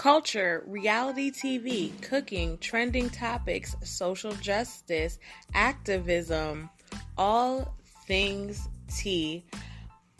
culture, reality TV, cooking, trending topics, social justice, activism, all things tea.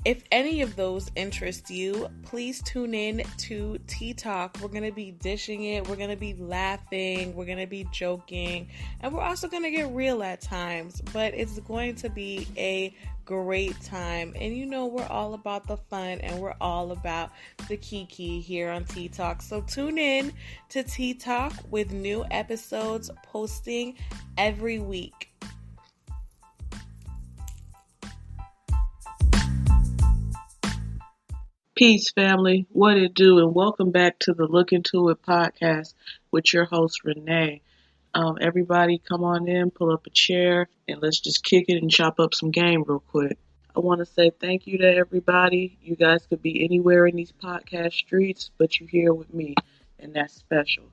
If any of those interest you, please tune in to Tea Talk. We're going to be dishing it. We're going to be laughing. We're going to be joking. And we're also going to get real at times. But it's going to be a great time. And you know, we're all about the fun and we're all about the kiki here on Tea Talk. So tune in to Tea Talk with new episodes posting every week. Peace, family. What it do? And welcome back to the Look Into It podcast with your host, Renee. Everybody come on in, pull up a chair, and let's just kick it and chop up some game real quick. I want to say thank you to everybody. You guys could be anywhere in these podcast streets, but you're here with me, and that's special.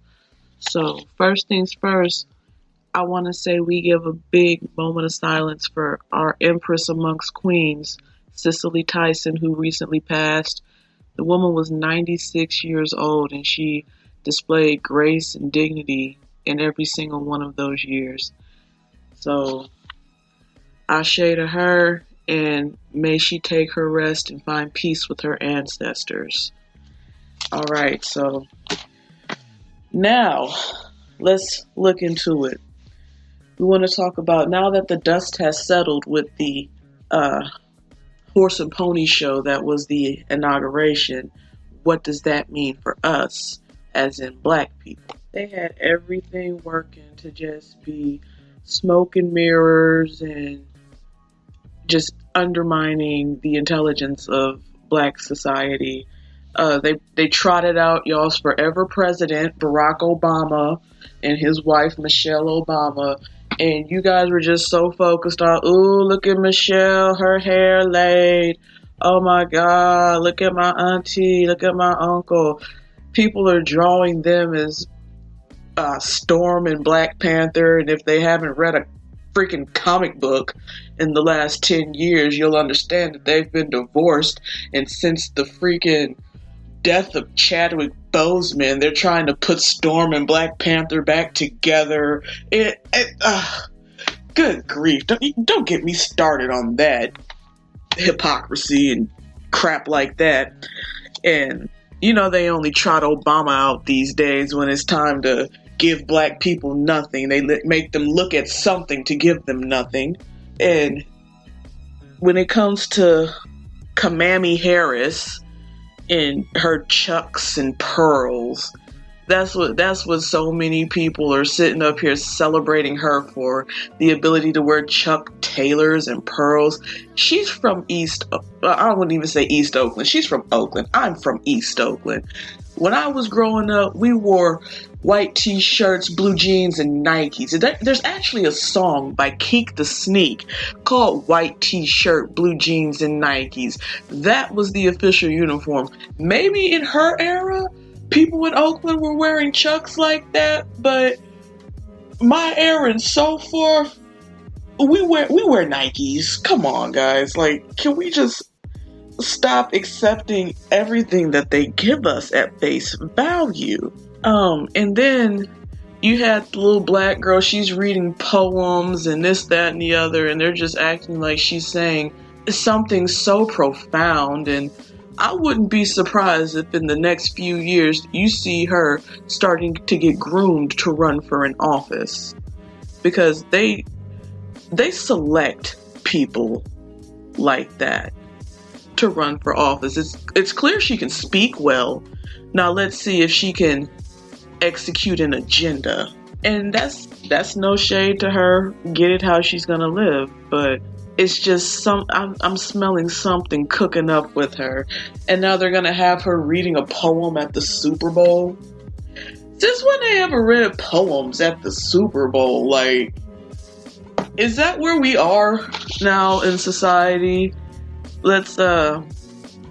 So, first things first, I want to say we give a big moment of silence for our Empress amongst Queens, Cicely Tyson, who recently passed. The woman was 96 years old, and she displayed grace and dignity in every single one of those years. So, ashe to her, and may she take her rest and find peace with her ancestors. All right, so now let's look into it. We want to talk about, now that the dust has settled with the horse and pony show that was the inauguration, what does that mean for us as in black people? They had everything working to just be smoke and mirrors and just undermining the intelligence of black society. They trotted out y'all's forever president, Barack Obama, and his wife, Michelle Obama. And you guys were just so focused on, ooh, look at Michelle, her hair laid. Oh my God, look at my auntie, look at my uncle. People are drawing them as Storm and Black Panther. And if they haven't read a freaking comic book in the last 10 years, you'll understand that they've been divorced. And since the freaking death of Chadwick Boseman, they're trying to put Storm and Black Panther back together. Good grief. Don't get me started on that hypocrisy and crap like that. And, you know, they only trot Obama out these days when it's time to give black people nothing. They make them look at something to give them nothing. And when it comes to Kamami Harris and her chucks and pearls, that's what so many people are sitting up here celebrating her for, the ability to wear Chuck Taylors and pearls. She's from I wouldn't even say East Oakland. She's from Oakland. I'm from East Oakland. When I was growing up, we wore white t-shirts, blue jeans, and Nikes. There's actually a song by Keek the Sneak called White T-Shirt, Blue Jeans, and Nikes. That was the official uniform. Maybe in her era, people in Oakland were wearing Chucks like that, but my era and so forth, we wear Nikes. Come on, guys. Like, can we just stop accepting everything that they give us at face value? And then you had the little black girl, she's reading poems and this, that, and the other, and they're just acting like she's saying something so profound. And I wouldn't be surprised if in the next few years you see her starting to get groomed to run for an office, because they select people like that to run for office. It's clear she can speak well. Now let's see if she can execute an agenda. And that's no shade to her. Get it how she's gonna live, but it's just I'm smelling something cooking up with her. And now they're gonna have her reading a poem at the Super Bowl. Since when they ever read poems at the Super Bowl? Like, is that where we are now in society? Let's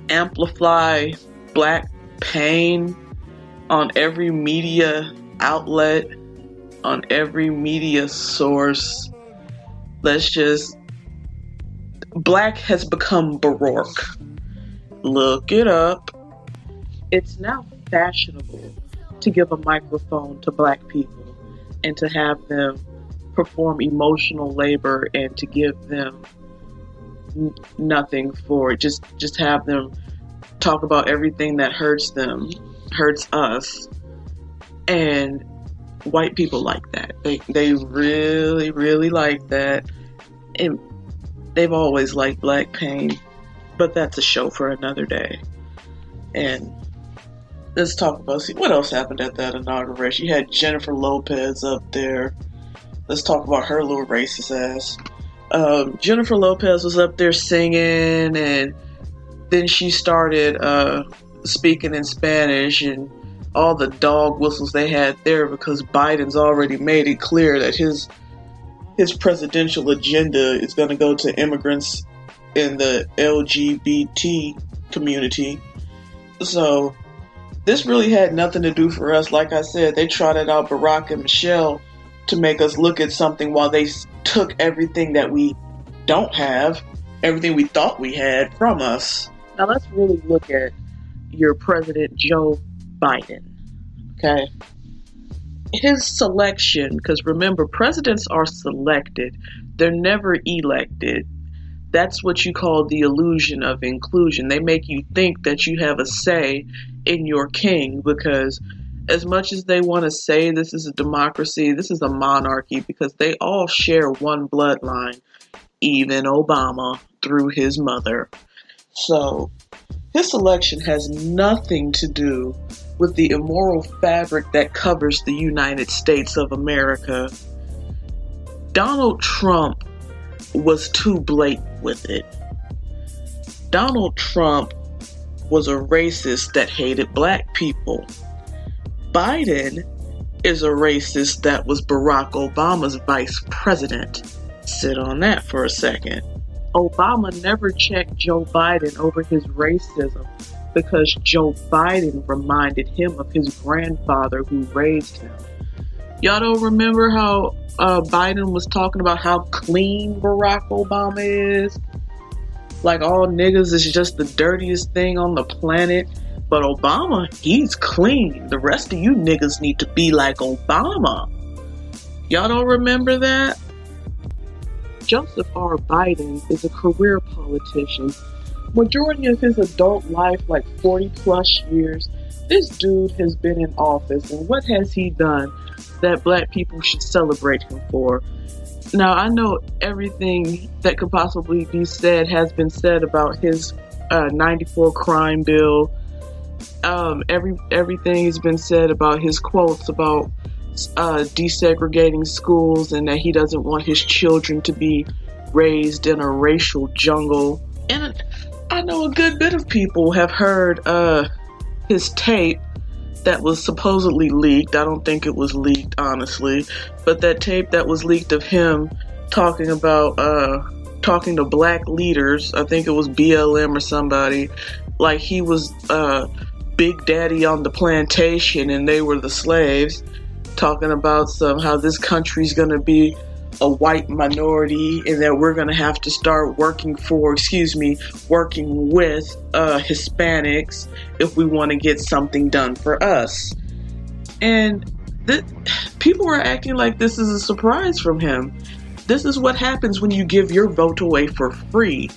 amplify black pain on every media outlet, on every media source. Black has become Baroque. Look it up. It's now fashionable to give a microphone to black people and to have them perform emotional labor and to give them nothing for it. Just have them talk about everything that hurts them, hurts us. And white people like that. They really, really like that. And they've always liked black pain. But that's a show for another day. And let's talk about, see, what else happened at that inauguration? You had Jennifer Lopez up there. Let's talk about her little racist ass. Jennifer Lopez was up there singing, and then she started speaking in Spanish, and all the dog whistles they had there, because Biden's already made it clear that his presidential agenda is going to go to immigrants in the LGBT community. So this really had nothing to do for us. Like I said, they trotted out Barack and Michelle to make us look at something, while they took everything that we don't have, everything we thought we had, from us. Now let's really look at your President Joe Biden. Okay? His selection, because remember, presidents are selected. They're never elected. That's what you call the illusion of inclusion. They make you think that you have a say in your king, because as much as they want to say this is a democracy, this is a monarchy, because they all share one bloodline, even Obama through his mother. So his selection has nothing to do with the immoral fabric that covers the United States of America. Donald Trump was too blatant with it. Donald Trump was a racist that hated black people. Biden is a racist that was Barack Obama's vice president. Sit on that for a second. Obama never checked Joe Biden over his racism, because Joe Biden reminded him of his grandfather who raised him. Y'all don't remember how Biden was talking about how clean Barack Obama is? Like all niggas is just the dirtiest thing on the planet. But Obama, he's clean. The rest of you niggas need to be like Obama. Y'all don't remember that? Joseph R. Biden is a career politician. Majority of his adult life, like 40 plus years, this dude has been in office. And what has he done that black people should celebrate him for? Now, I know everything that could possibly be said has been said about his 94 crime bill. Everything has been said about his quotes about desegregating schools, and that he doesn't want his children to be raised in a racial jungle. And I know a good bit of people have heard his tape that was supposedly leaked. I don't think it was leaked, honestly, but that tape that was leaked of him talking to black leaders, I think it was BLM or somebody, like he was Big Daddy on the plantation and they were the slaves, talking about how this country's going to be a white minority and that we're going to have to start working with Hispanics if we want to get something done for us. And people were acting like this is a surprise from him. This is what happens when you give your vote away for free.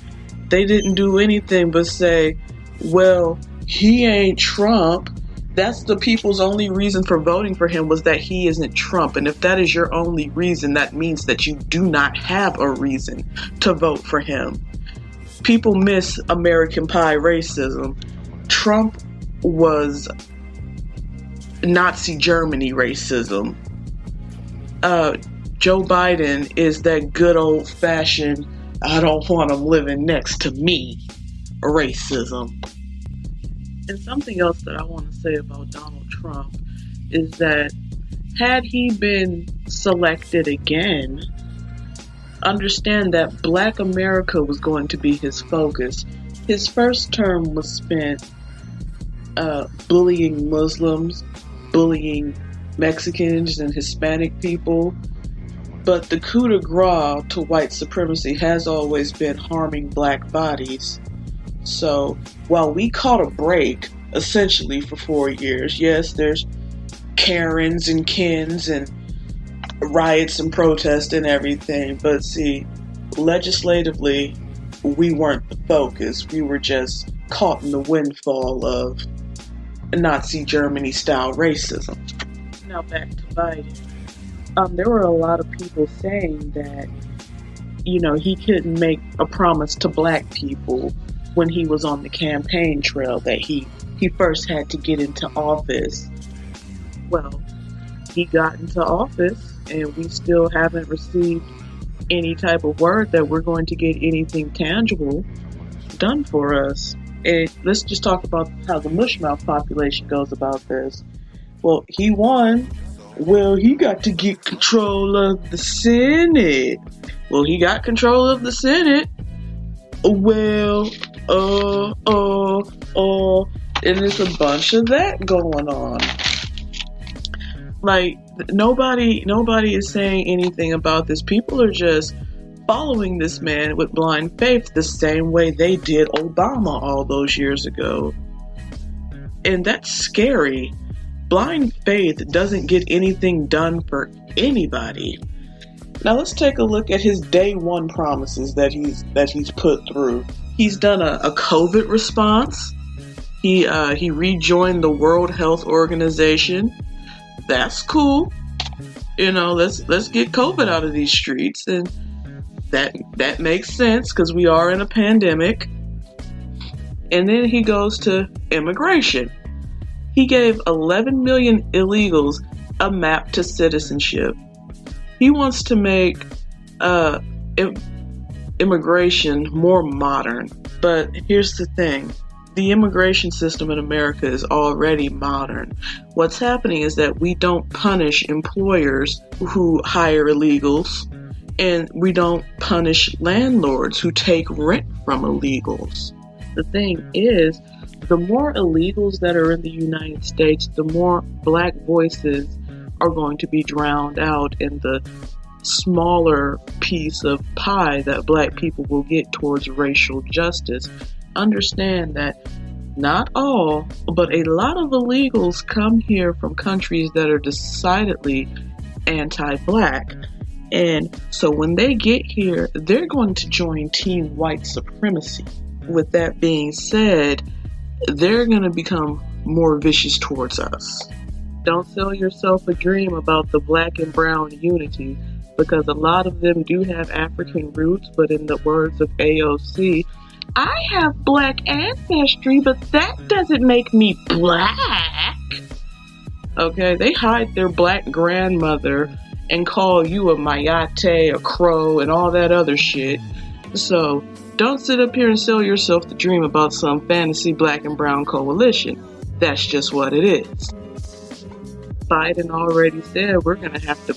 They didn't do anything but say, well, he ain't Trump. That's the people's only reason for voting for him, was that he isn't Trump. And if that is your only reason, that means that you do not have a reason to vote for him. People miss American Pie racism. Trump was Nazi Germany racism. Joe Biden is that good old fashioned, I don't want him living next to me racism. And something else that I want to say about Donald Trump is that had he been selected again, understand that Black America was going to be his focus. His first term was spent bullying Muslims, bullying Mexicans and Hispanic people. But the coup de grace to white supremacy has always been harming black bodies. So while we caught a break, essentially, for 4 years, yes, there's Karens and Kens and riots and protests and everything. But see, legislatively, we weren't the focus. We were just caught in the windfall of Nazi Germany style racism. Now back to Biden. There were a lot of people saying that, he couldn't make a promise to black people when he was on the campaign trail, that he first had to get into office. Well, he got into office and we still haven't received any type of word that we're going to get anything tangible done for us. And let's just talk about how the mushmouth population goes about this. Well, he won. Well, he got to get control of the Senate. Well, he got control of the Senate. Well, and there's a bunch of that going on. Like, nobody is saying anything about this. People are just following this man with blind faith the same way they did Obama all those years ago. And that's scary. Blind faith doesn't get anything done for anybody. Now let's take a look at his day one promises that he's put through. He's done a COVID response. He rejoined the World Health Organization. That's cool. Let's get COVID out of these streets, and that makes sense because we are in a pandemic. And then he goes to immigration. He gave 11 million illegals a map to citizenship. He wants to make immigration more modern. But here's the thing. The immigration system in America is already modern. What's happening is that we don't punish employers who hire illegals, and we don't punish landlords who take rent from illegals. The thing is, the more illegals that are in the United States, the more black voices are going to be drowned out in the smaller piece of pie that black people will get towards racial justice. Understand that not all, but a lot of illegals come here from countries that are decidedly anti-black. And so when they get here, they're going to join Team White Supremacy. With that being said, they're going to become more vicious towards us. Don't sell yourself a dream about the black and brown unity, because a lot of them do have African roots, but in the words of AOC, I have black ancestry, but that doesn't make me black. Okay, they hide their black grandmother and call you a Mayate, a Crow, and all that other shit. So don't sit up here and sell yourself the dream about some fantasy black and brown coalition. That's just what it is. Biden already said we're going to have to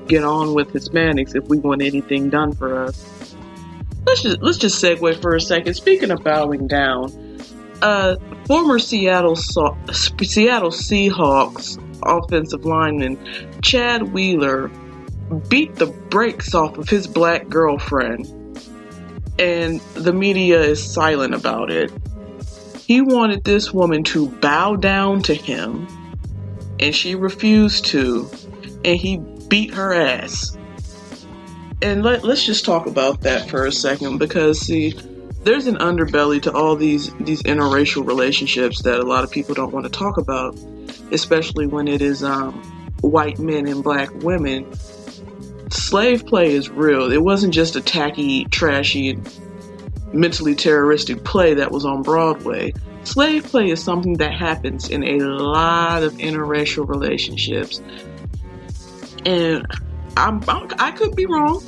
get on with Hispanics if we want anything done for us. Let's just segue for a second. Speaking of bowing down, former Seattle Seahawks offensive lineman Chad Wheeler beat the brakes off of his black girlfriend, and the media is silent about it. He wanted this woman to bow down to him, and she refused to, and he beat her ass. And let's just talk about that for a second, because see, there's an underbelly to all these interracial relationships that a lot of people don't want to talk about, especially when it is white men and black women. Slave play is real. It wasn't just a tacky, trashy, and mentally terroristic play that was on Broadway. Slave play is something that happens in a lot of interracial relationships. And I could be wrong,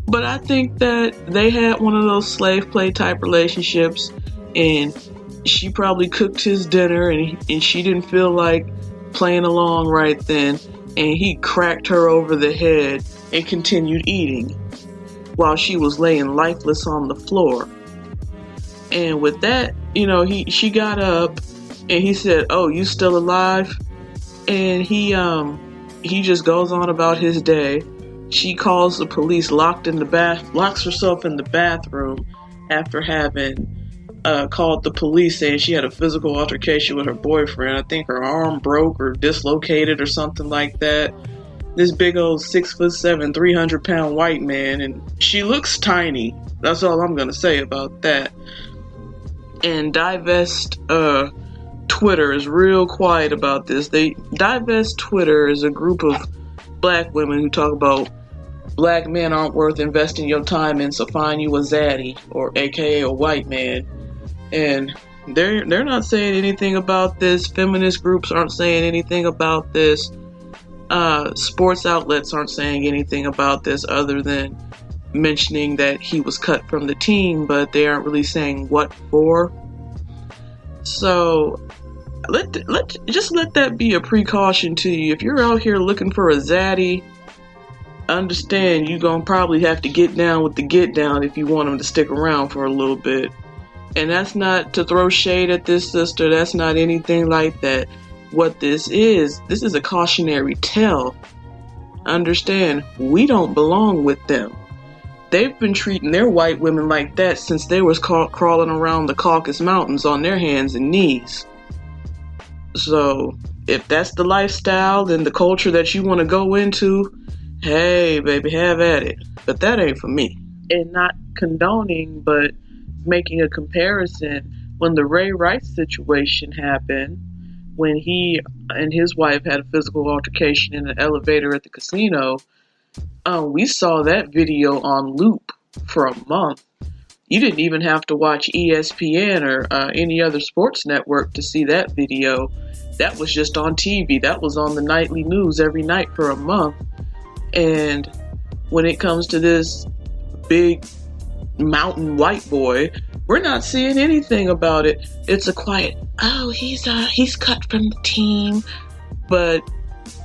but I think that they had one of those slave play type relationships, and she probably cooked his dinner, and she didn't feel like playing along right then, and he cracked her over the head and continued eating while she was laying lifeless on the floor. And with that, she got up and he said, "Oh, you still alive?" And he just goes on about his day. She calls the police, locks herself in the bathroom after having called the police saying she had a physical altercation with her boyfriend. I think her arm broke or dislocated or something like that. This big old 6'7", 300-pound white man, and she looks tiny. That's all I'm gonna say about that. And Divest Twitter is real quiet about this. Divest Twitter is a group of black women who talk about black men aren't worth investing your time in, so find you a zaddy, or aka a white man. And they're not saying anything about this. Feminist groups aren't saying anything about this. Sports outlets aren't saying anything about this other than mentioning that he was cut from the team, but they aren't really saying what for. So let that be a precaution to you. If you're out here looking for a zaddy, understand you're gonna probably have to get down with the get down if you want them to stick around for a little bit. And that's not to throw shade at this sister. That's not anything like that. What this is a cautionary tale. Understand, we don't belong with them. They've been treating their white women like that since they was crawling around the Caucasus Mountains on their hands and knees. So, if that's the lifestyle and the culture that you want to go into, hey, baby, have at it. But that ain't for me. And not condoning, but making a comparison, when the Ray Rice situation happened, when he and his wife had a physical altercation in an elevator at the casino, we saw that video on loop for a month. You didn't even have to watch ESPN or any other sports network to see that video. That was just on TV. That was on the nightly news every night for a month. And when it comes to this big mountain white boy, we're not seeing anything about it. It's a quiet, oh, he's cut from the team. But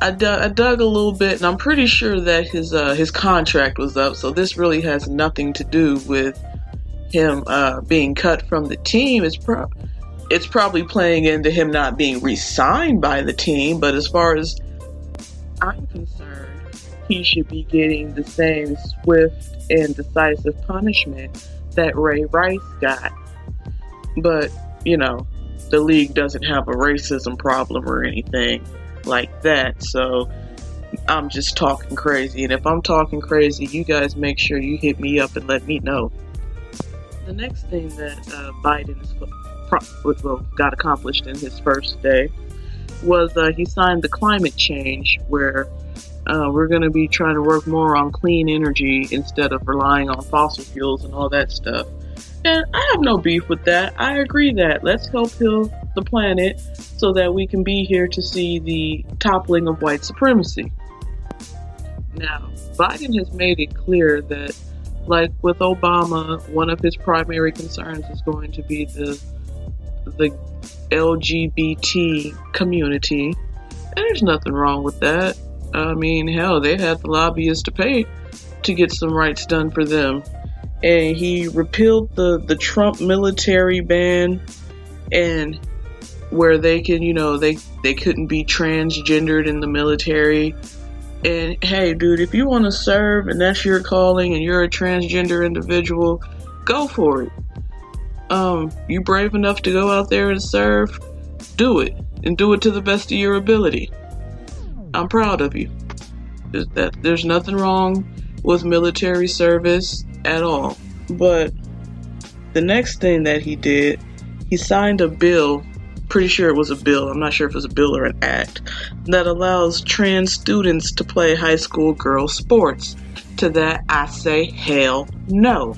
I dug a little bit, and I'm pretty sure that his contract was up, so this really has nothing to do with him being cut from the team. It's probably playing into him not being re-signed by the team, but as far as I'm concerned, he should be getting the same swift and decisive punishment that Ray Rice got. But, the league doesn't have a racism problem or anything like that, so I'm just talking crazy. And if I'm talking crazy, you guys make sure you hit me up and let me know. The next thing that Biden got accomplished in his first day was he signed the climate change, where we're going to be trying to work more on clean energy instead of relying on fossil fuels and all that stuff. And I have no beef with that. I agree that let's help heal the planet so that we can be here to see the toppling of white supremacy. Now, Biden has made it clear that, like with Obama, one of his primary concerns is going to be the LGBT community. And there's nothing wrong with that. I mean, hell, they had the lobbyists to pay to get some rights done for them. And he repealed the Trump military ban, and where they can, they couldn't be transgendered in the military. And hey, dude, if you want to serve and that's your calling and you're a transgender individual, go for it. You brave enough to go out there and serve? Do it, and do it to the best of your ability. I'm proud of you. There's nothing wrong with military service at all. But the next thing that he did, he signed a bill, pretty sure it was a bill, I'm not sure if it was a bill or an act, that allows trans students to play high school girl sports. To that, I say hell no.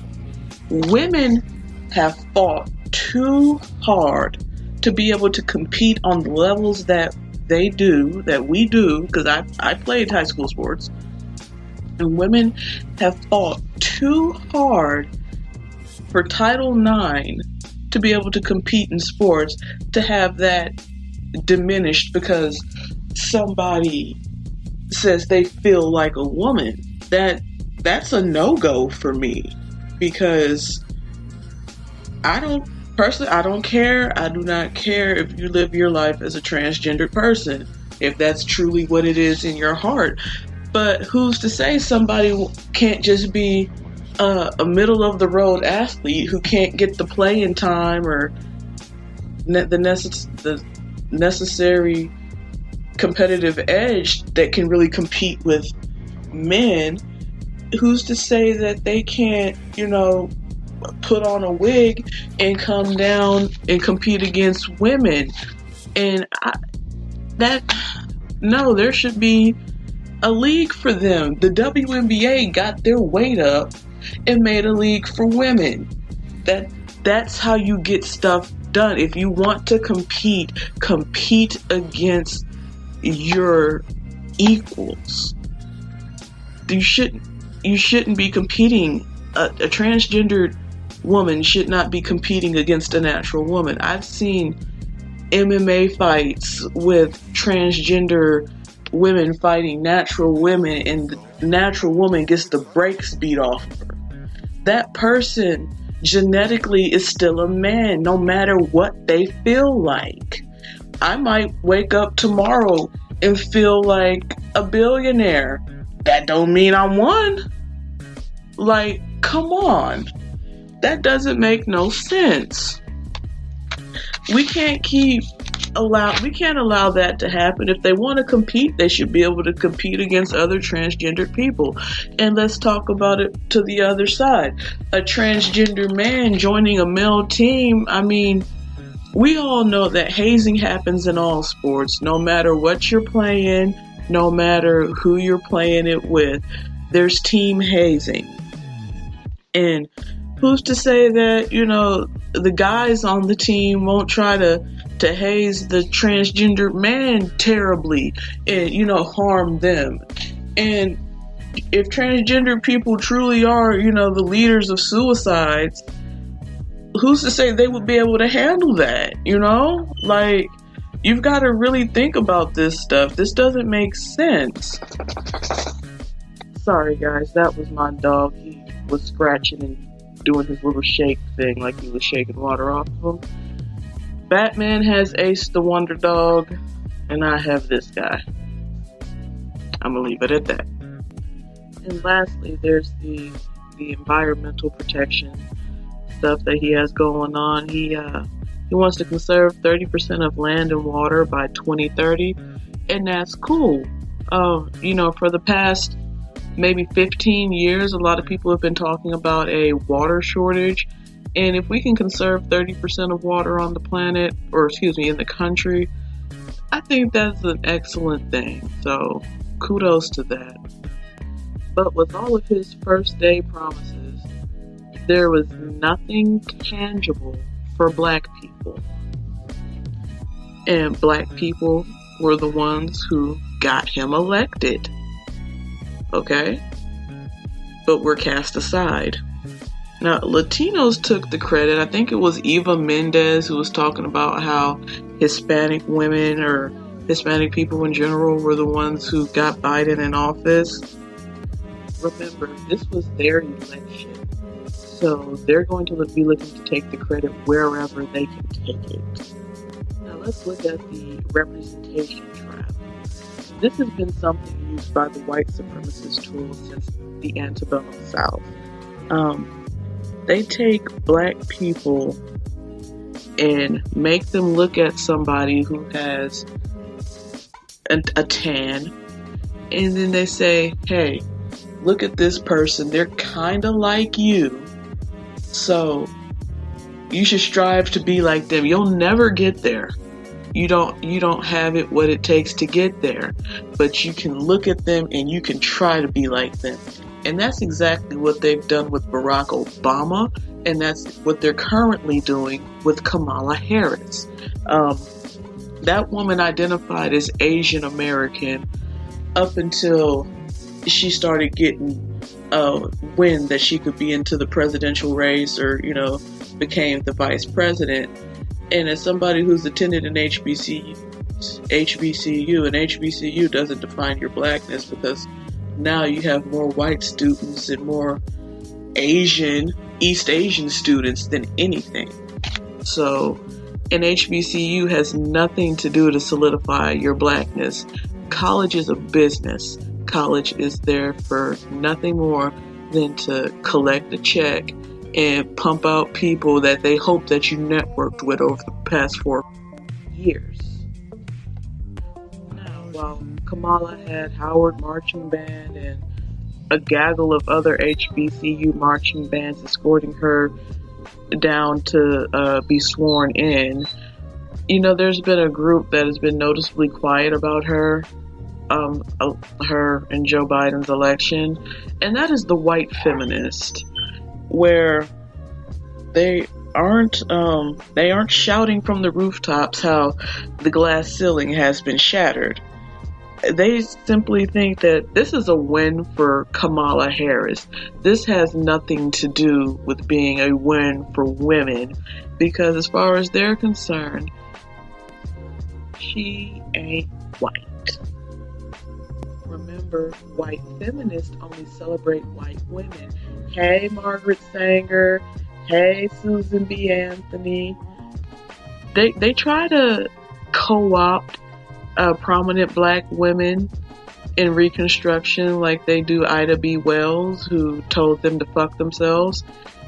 Women have fought too hard to be able to compete on the levels that we do, because I played high school sports, and women have fought too hard for Title IX to be able to compete in sports, to have that diminished because somebody says they feel like a woman. That's a no-go for me, because I don't care. I do not care if you live your life as a transgendered person, if that's truly what it is in your heart. But who's to say somebody can't just be a middle of the road athlete who can't get the playing time or the necessary competitive edge that can really compete with men, who's to say that they can't, put on a wig and come down and compete against women? And there should be a league for them. The WNBA got their weight up and made a league for women. That's how you get stuff done. If you want to compete against your equals. You shouldn't be competing. A transgendered woman should not be competing against a natural woman. I've seen MMA fights with transgender women fighting natural women, and the natural woman gets the brakes beat off of her. That person genetically is still a man, no matter what they feel like. I might wake up tomorrow and feel like a billionaire. That don't mean I won. Like, come on. That doesn't make no sense. We can't allow that to happen. If they want to compete, they should be able to compete against other transgender people. And let's talk about it to the other side. A transgender man joining a male team, we all know that hazing happens in all sports. No matter what you're playing, no matter who you're playing it with, there's team hazing. And who's to say that, the guys on the team won't try to haze the transgender man terribly and, harm them. And if transgender people truly are, the leaders of suicides, who's to say they would be able to handle that, Like, you've got to really think about this stuff. This doesn't make sense. Sorry, guys, that was my dog. He was scratching and doing his little shake thing like he was shaking water off of him. Batman has Ace the Wonder Dog, and I have this guy. I'm gonna leave it at that. And lastly, there's the environmental protection stuff that he has going on. He wants to conserve 30% of land and water by 2030, and that's cool. For the past maybe 15 years, a lot of people have been talking about a water shortage. And if we can conserve 30% of water on the planet, in the country, I think that's an excellent thing. So kudos to that. But with all of his first day promises, there was nothing tangible for Black people. And Black people were the ones who got him elected. Okay? But we're cast aside. Now, Latinos took the credit. I think it was Eva Mendes who was talking about how Hispanic women or Hispanic people in general were the ones who got Biden in office. Remember, this was their election. So they're going to be looking to take the credit wherever they can take it. Now let's look at the representation trap. This has been something used by the white supremacist tool since the antebellum South. They take Black people and make them look at somebody who has a tan, and then they say, hey, look at this person, they're kind of like you, so you should strive to be like them. You'll never get there. You don't have what it takes to get there, but you can look at them and you can try to be like them. And that's exactly what they've done with Barack Obama, and that's what they're currently doing with Kamala Harris. That woman identified as Asian American up until she started getting wind that she could be into the presidential race or, became the vice president. And as somebody who's attended an HBCU, and HBCU doesn't define your Blackness because now you have more white students and more East Asian students than anything. So an HBCU has nothing to do to solidify your Blackness. College is a business. College is there for nothing more than to collect a check and pump out people that they hope that you networked with over the past 4 years. Now, while Kamala had Howard Marching Band and a gaggle of other HBCU marching bands escorting her down to be sworn in, there's been a group that has been noticeably quiet about her and Joe Biden's election, and that is the white feminist, where they aren't shouting from the rooftops how the glass ceiling has been shattered. They simply think that this is a win for Kamala Harris. This has nothing to do with being a win for women, because as far as they're concerned, she ain't white. Remember, white feminists only celebrate white women. Hey, Margaret Sanger. Hey, Susan B. Anthony. They try to co-opt prominent black women in Reconstruction, like they do Ida B. Wells, who told them to fuck themselves,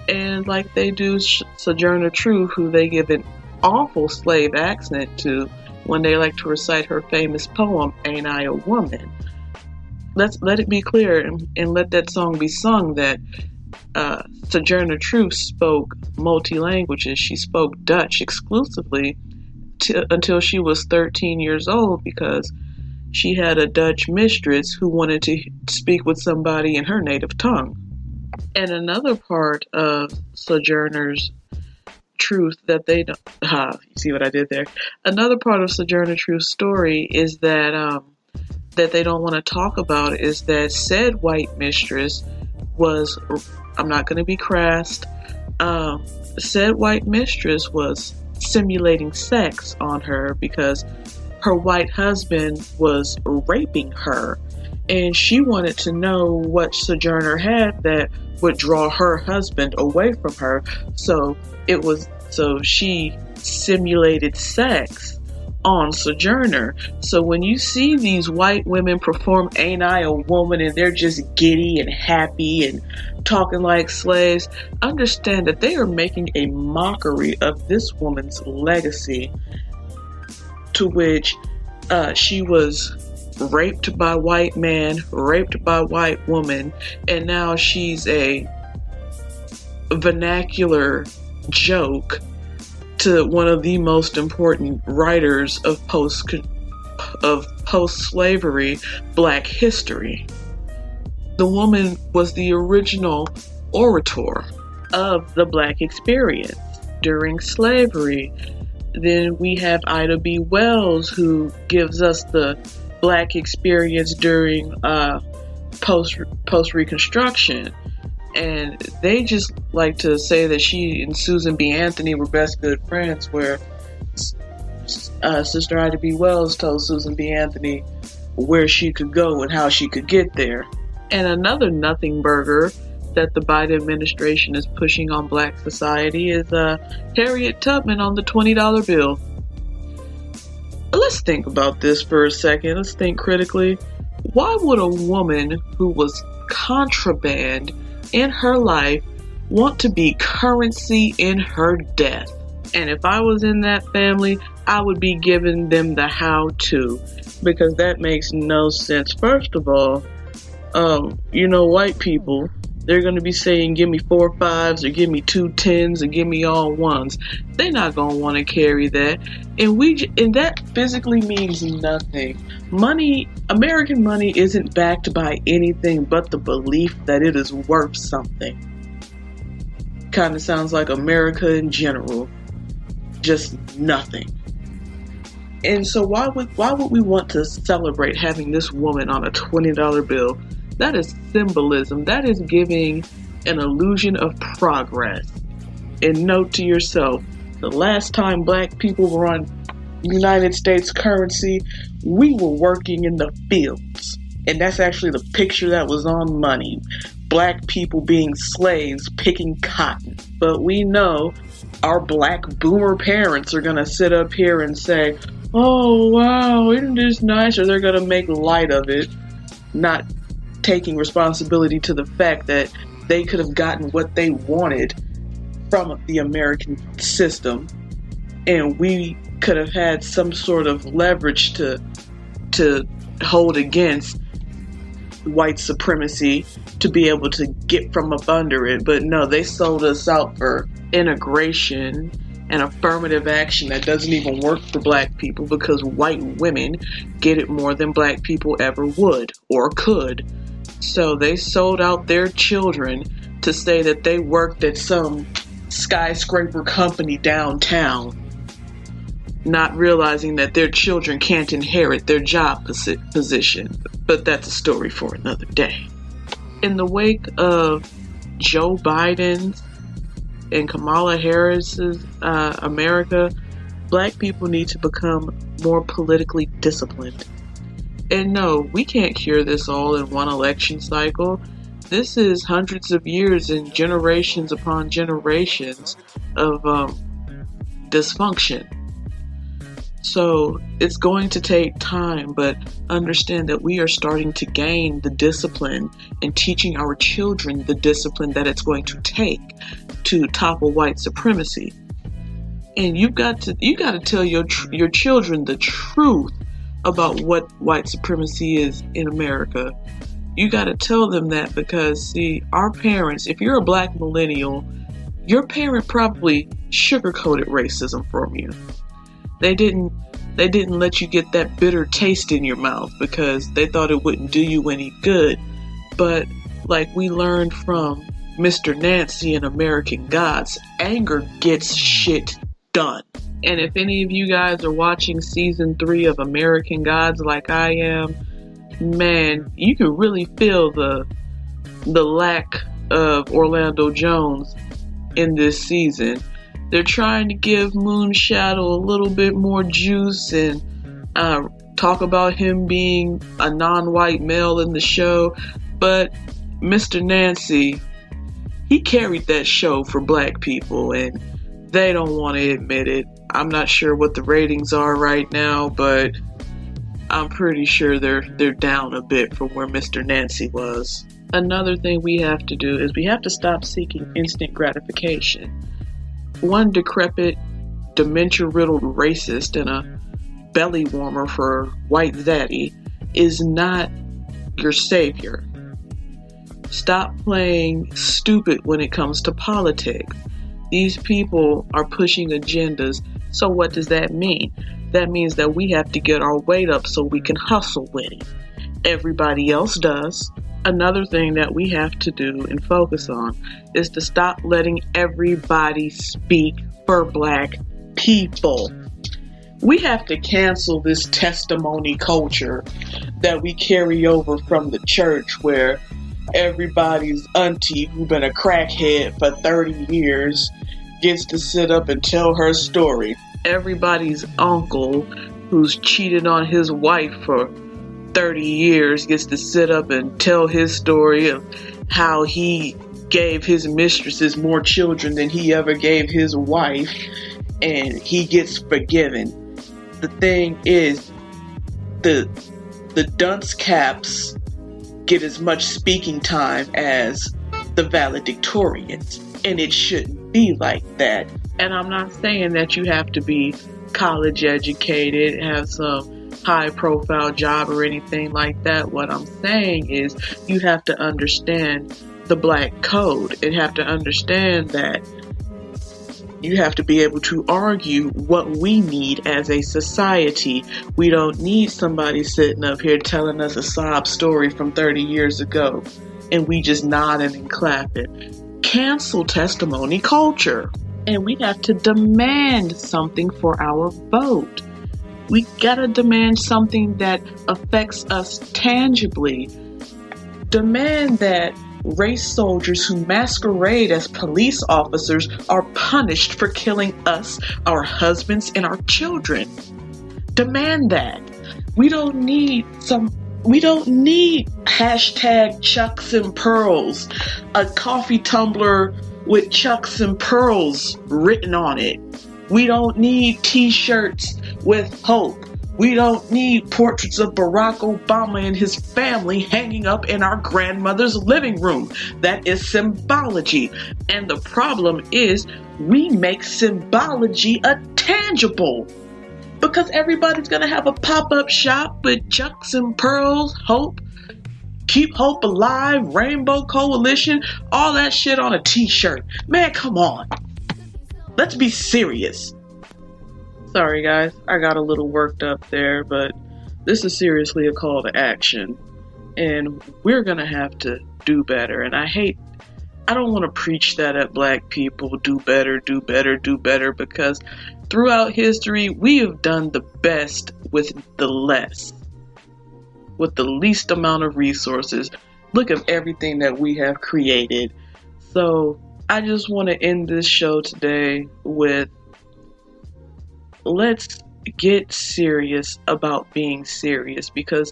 and like they do Sojourner Truth, who they give an awful slave accent to when they like to recite her famous poem, Ain't I a Woman? Let it be clear and let that song be sung that Sojourner Truth spoke multi-languages. She spoke Dutch exclusively until she was 13 years old, because she had a Dutch mistress who wanted to speak with somebody in her native tongue. And another part of Sojourner's Truth that they don't... you see what I did there? Another part of Sojourner Truth's story is that that they don't want to talk about is that said white mistress was... I'm not going to be crass. Said white mistress was simulating sex on her because her white husband was raping her, and she wanted to know what Sojourner had that would draw her husband away from her. So she simulated sex on Sojourner. So when you see these white women perform Ain't I a Woman, and they're just giddy and happy and talking like slaves, understand that they are making a mockery of this woman's legacy, to which she was raped by white man, raped by white woman, and now she's a vernacular joke to one of the most important writers of post-slavery Black history. The woman was the original orator of the Black experience during slavery. Then we have Ida B. Wells, who gives us the Black experience during post-Reconstruction. And they just like to say that she and Susan B. Anthony were best good friends, where Sister Ida B. Wells told Susan B. Anthony where she could go and how she could get there. And another nothing burger that the Biden administration is pushing on Black society is Harriet Tubman on the $20 bill. Let's think about this for a second. Let's think critically. Why would a woman who was contraband in her life want to be currency in her death? And if I was in that family, I would be giving them the how-to, because that makes no sense. First of all, white people, they're going to be saying, give me 4 5s, or give me 2 10s, or give me all 1s. They're not going to want to carry that. And that physically means nothing. Money, American money, isn't backed by anything but the belief that it is worth something. Kind of sounds like America in general. Just nothing. And so why would we want to celebrate having this woman on a $20 bill? That is symbolism. That is giving an illusion of progress. And note to yourself, the last time Black people were on United States currency, we were working in the fields. And that's actually the picture that was on money. Black people being slaves, picking cotton. But we know our Black boomer parents are going to sit up here and say, oh, wow, isn't this nice? Or they're going to make light of it, not taking responsibility to the fact that they could have gotten what they wanted from the American system, and we could have had some sort of leverage to hold against white supremacy, to be able to get from up under it. But no, they sold us out for integration and affirmative action that doesn't even work for black people, because white women get it more than black people ever would or could. So they sold out their children to say that they worked at some skyscraper company downtown, not realizing that their children can't inherit their job position. But that's a story for another day. In the wake of Joe Biden's and Kamala Harris's America, black people need to become more politically disciplined. And no, we can't cure this all in one election cycle. This is hundreds of years and generations upon generations of dysfunction. So it's going to take time, but understand that we are starting to gain the discipline and teaching our children the discipline that it's going to take to topple white supremacy. And you got to tell your children the truth about what white supremacy is in America. You got to tell them that, because see, our parents, if you're a black millennial, your parent probably sugarcoated racism from you. They didn't let you get that bitter taste in your mouth because they thought it wouldn't do you any good. But like we learned from Mr. Nancy in American Gods, anger gets shit done. And if any of you guys are watching season 3 of American Gods like I am, man, you can really feel the lack of Orlando Jones in this season. They're trying to give Moonshadow a little bit more juice and talk about him being a non-white male in the show. But Mr. Nancy, he carried that show for black people, and they don't want to admit it. I'm not sure what the ratings are right now, but I'm pretty sure they're down a bit from where Mr. Nancy was. Another thing we have to do is we have to stop seeking instant gratification. One decrepit, dementia-riddled racist and a belly warmer for white zaddy is not your savior. Stop playing stupid when it comes to politics. These people are pushing agendas. So what does that mean? That means that we have to get our weight up so we can hustle with it. Everybody else does. Another thing that we have to do and focus on is to stop letting everybody speak for black people. We have to cancel this testimony culture that we carry over from the church, where everybody's auntie who's been a crackhead for 30 years gets to sit up and tell her story. Everybody's uncle who's cheated on his wife for 30 years gets to sit up and tell his story of how he gave his mistresses more children than he ever gave his wife, and he gets forgiven. The thing is, the dunce caps get as much speaking time as the valedictorians, and it shouldn't be like that. And I'm not saying that you have to be college educated, have some high profile job or anything like that. What I'm saying is you have to understand the black code and have to understand that you have to be able to argue what we need as a society. We don't need somebody sitting up here telling us a sob story from 30 years ago and we just nodding and clapping. Cancel testimony culture. And we have to demand something for our vote. We gotta demand something that affects us tangibly. Demand that race soldiers who masquerade as police officers are punished for killing us, our husbands, and our children. Demand that. We don't need hashtag Chucks and Pearls, a coffee tumbler with Chucks and Pearls written on it. We don't need t-shirts with hope. We don't need portraits of Barack Obama and his family hanging up in our grandmother's living room. That is symbology. And the problem is we make symbology a tangible. Because everybody's going to have a pop-up shop with Chucks and Pearls, Hope, Keep Hope Alive, Rainbow Coalition, all that shit on a t-shirt. Man, come on. Let's be serious. Sorry guys, I got a little worked up there, but this is seriously a call to action. And we're going to have to do better. And I don't want to preach that at black people, do better, do better, do better, because throughout history, we have done the best with the less, with the least amount of resources. Look at everything that we have created. So I just want to end this show today with, let's get serious about being serious, because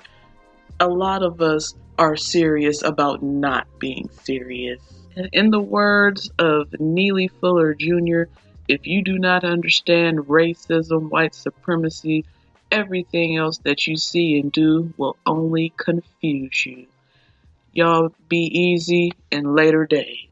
a lot of us are serious about not being serious. And in the words of Neely Fuller Jr., if you do not understand racism, white supremacy, everything else that you see and do will only confuse you. Y'all be easy and later days.